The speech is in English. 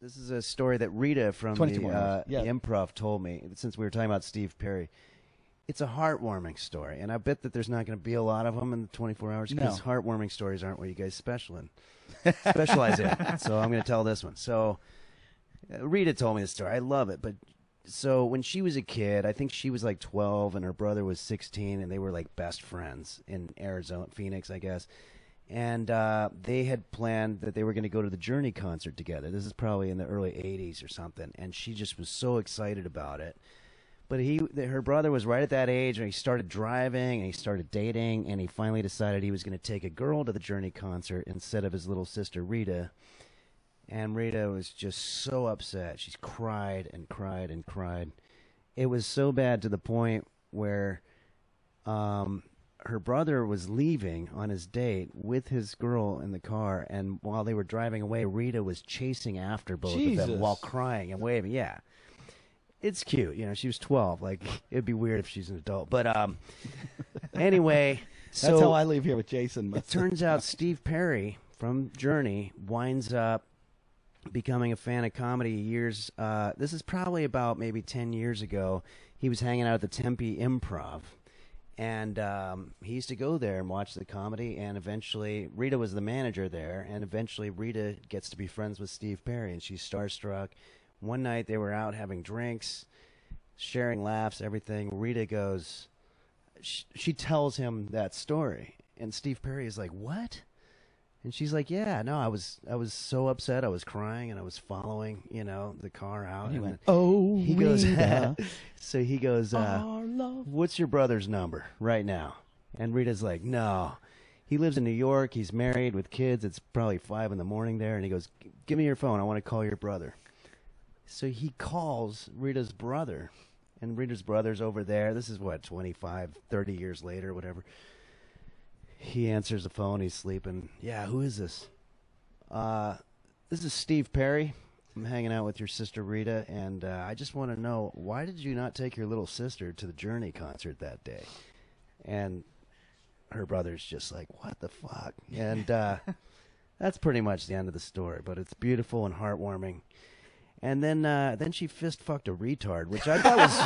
This is a story that Rita from the Improv told me, since we were talking about Steve Perry. It's a heartwarming story, and I bet that there's not going to be a lot of them in the 24 hours because heartwarming stories aren't what you guys specialize in. So I'm going to tell this one. So Rita told me this story. I love it. But so when she was a kid, I think she was like 12 and her brother was 16, and they were like best friends in Arizona, Phoenix, I guess. And they had planned that they were going to go to the Journey concert together. This is probably in the early 80s or something, and she just was so excited about it. But her brother was right at that age, and he started driving, and he started dating, and he finally decided he was going to take a girl to the Journey concert instead of his little sister, Rita. And Rita was just so upset. She's cried and cried and cried. It was so bad to the point where her brother was leaving on his date with his girl in the car, and while they were driving away, Rita was chasing after both of them while crying and waving. Yeah. It's cute, she was 12. Like, it'd be weird if she's an adult. But anyway, so that's how I leave here with Jason. It turns out Steve Perry from Journey winds up becoming a fan of comedy years. This is probably about maybe 10 years ago. He was hanging out at the Tempe Improv, and he used to go there and watch the comedy. And eventually, Rita was the manager there, and eventually Rita gets to be friends with Steve Perry, and she's starstruck. One night they were out having drinks, sharing laughs, everything. Rita goes, she tells him that story, and Steve Perry is like, "What?" And she's like, "Yeah, no, I was so upset, I was crying, and I was following, the car out." And he and went, "Oh, he goes, Rita." So he goes, "What's your brother's number right now?" And Rita's like, "No, he lives in New York. He's married with kids. It's probably 5 in the morning there." And he goes, "Give me your phone. I want to call your brother." So he calls Rita's brother, and Rita's brother's over there. This is, 25, 30 years later, whatever. He answers the phone. He's sleeping. "Yeah, who is this?" "This is Steve Perry. I'm hanging out with your sister Rita, and I just want to know, why did you not take your little sister to the Journey concert that day?" And her brother's just like, "What the fuck?" And that's pretty much the end of the story, but it's beautiful and heartwarming. And then she fist fucked a retard, which I thought was